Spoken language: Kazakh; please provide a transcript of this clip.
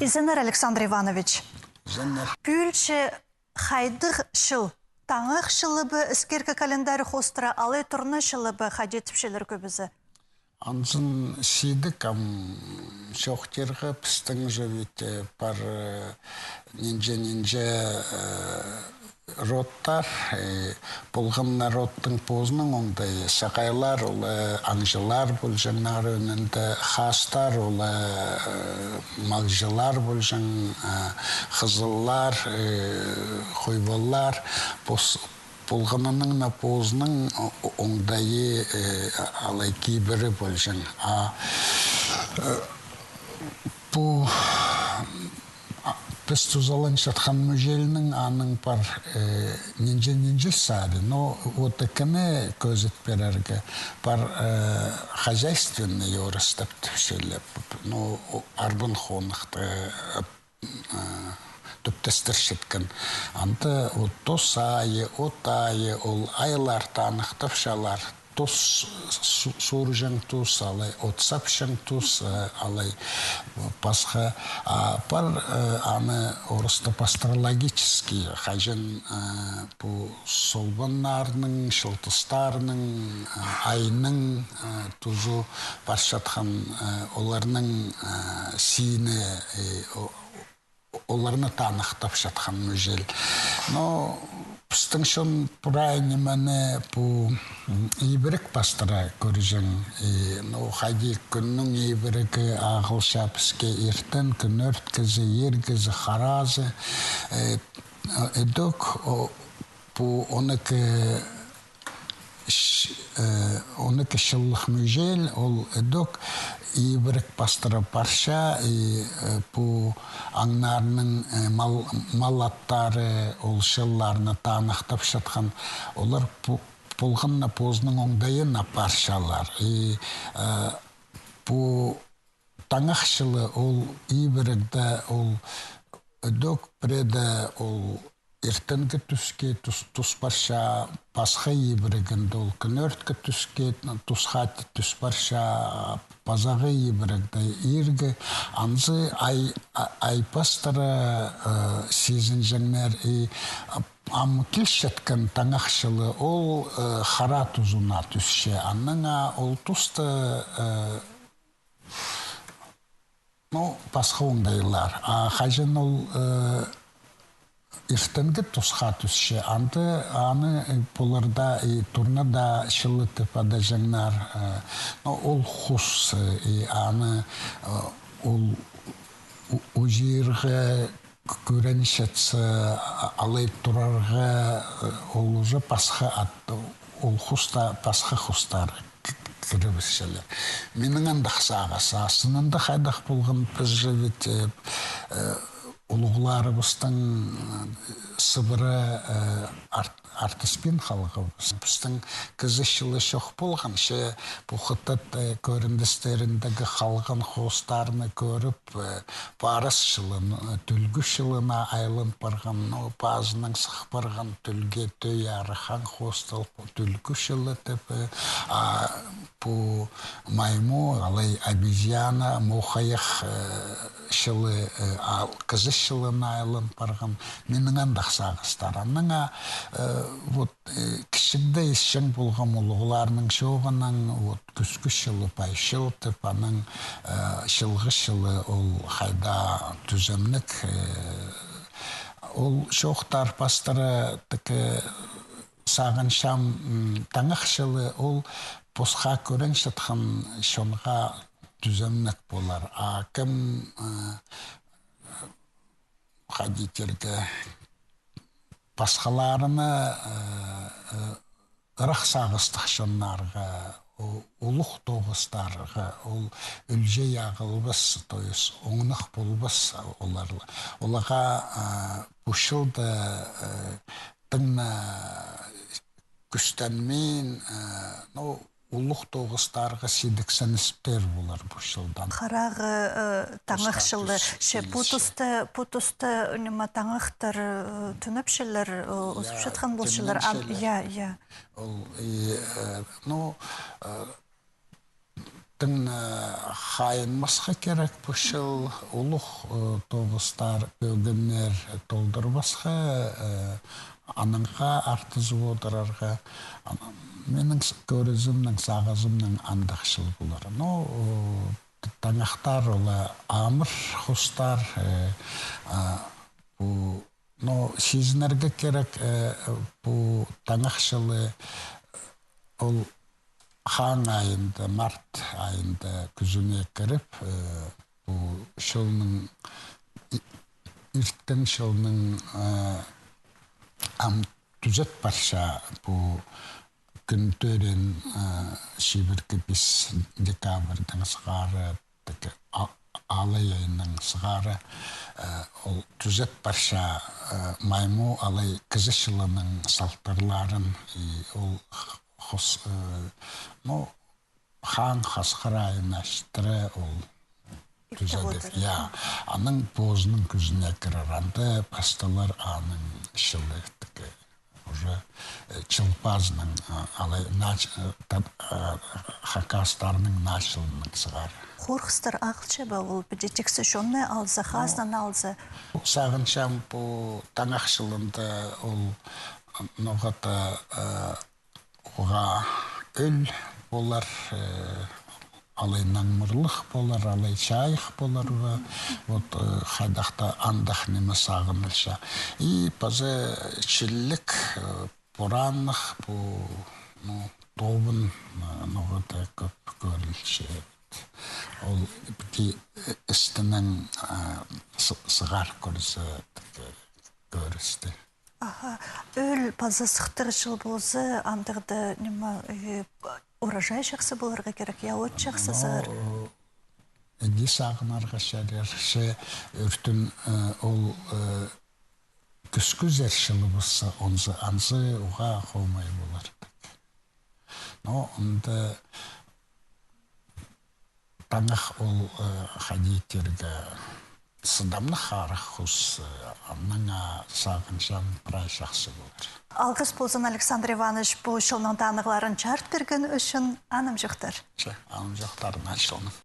Изенер Александр Иванович. Пүлчі хайдық шыл, таңық шылыбы іскеркі календарі хостыра, алай тұрны шылыбы хадетіп шелер көбізі. Анзын сидік, шоқтерға пістің жөветі бар нинже роттар, болған народтың позының оңдай сақайлар, аңжылар бұл жаңар өнінде хастар, мағжылар бұл жаң қызыллар, қойболлар, болғанының позының оңдайы алай кейбірі бұл жаң. Бұл біз тұзалан жатқан мүжелінің аның бар нинже сады, но вот такіне көзет берерге бар хозяйственный орыстап түшелеп, но арбын қонықты түптестір шеткен. Анты тұс айы, от айы, ол айлар танықтып шалар, тұс сұржың тұс алай, отсапшың тұс алай басқа. Бар аны орысты астрологический, қажын бұл солбаннарының, шылтыстарының, айының тұзу баршатқан оларының сиіне оларны танықтап жатқан мүжел. Но пістің шын пұрайны мәні бұл ебірік бастыра көржің. Қайдек күннің ебірігі ағылша піске ертін, күн өрткізі, ергізі, қаразы. Эдік бұл 12 шылық мүжел, ол эдік ебірік бастыра барша, бұл аңнарының малаттары, ол шылларыны танықтап жатқан, олар болғанна позының оңдайына баршалар. Бұл таңақ шылы, ол ебірікді, ол өдік біреді, ол ертінгі түске тұс барша, басқа ебірігінді, ол күн өрткі түске, тұсқаты тұс барша, базағы ебірігді, ергі, анзы айпастыры сезін жәңнер, амы келшеткен таңақшылы, ол қара тұзына түсше, анныңа ол тұсты басқа оңдайлар. Қажын ол ертінгі тұсқа түсше, аны бұларда тұрнада шылы тіпада жаңнар, ол құс, аны ол ұжирғы көреншетсі, алай тұрарға ол ұжы басқа атты, ол құста басқа құстар кірібісшілер. Менің андық сағасы, асынында қайдақ болған біз жөвет ұлығыларыбыстың сыбыры артыспен қалғы. Біздің кізі шылы шоқ болған, бұл құттат көріндістеріндегі қалған қостарыны көріп, барыс шылын, түлгі шылына айлын барған, базының сық барған түлге төй арыған қостыл, түлгі шылы тіпі, бұл майму, алай обезьяна, моқайық шылы, кізі шылына айлын барған, менің андақ сағыстар. Анныңа кішігді ешшің болған ұлығыларының шоғының күскі шылы пайшыл тіп, аның шылғы шылы ол қайда түзімлік. Ол шоқтар пастыры сағын шам таңық шылы, ол босқа көрін шытқан шонға түзімлік болар. Кім қадетерді басқаларыны ұрық сағыстық шынларға, ұлық тоғыстарға, ол үлже яғылбыз, оңнық болбыз оларлы. Олаға бұшылды дыңна күстенмен, ұлық тоғыстарға седіксен іспер болар бұл жылдан. Қарағы таңық жылы, пұтысты үнімі таңықтыр түніп шылыр, ұсып жатқан бұл шылыр. үрттің хайынмасқа керек бұшыл ұлық тоғыстар, бөлгенлер толдырбасқа, аныңға артызы отырарға, менің көрізімнің, сағызымның андақшыл бұлар. Таңақтар олы амыр құстар, сезінерге керек бұл таңақшылы ол хан айында, март айында күзіне кіріп, бұл шылының, үрттің шылының түзет барша бұл күн төрен шебіргі 5 декабрдің сығары, алай айының сығары, ол түзет барша майму алай кізі шылының салттарларын, ол хан қасқырайын аштыры ол түзедік. Аның бозының күзіне кіріранды, пасталар аның шылы уже чылпазның, хакастарының нашылының сығары. Қорқыстар ақылча ба, ол бідетексі шонны алзы, қаздан алзы? Сағыншам бұл таңақшылында ол ноғата оға өл болар, алай наңмырлық болар, алай чайық болар, вот қайдақта андақ неме сағынылша. И пазы чілік, бұранық, бұл тобын ноғата көп көрілші. Ол істінің сығар көрісті. Өл пазы сықтыр жыл болзы, андырды урожай жақсы боларға керек, я от жақсы сығыр? Әді сағынарға шәрерші үртін ол күскүзер шылы болса, анзы оға қомай боларды. Онда таңақ ол қадейтерге сыдамны қарық құс, анныңа сағыншан прай жақсы болар. Алғыс болсын Александр Иванович бұл шылның танығыларын жарт берген үшін аным жоқтар. Аным жоқтарын ашылның.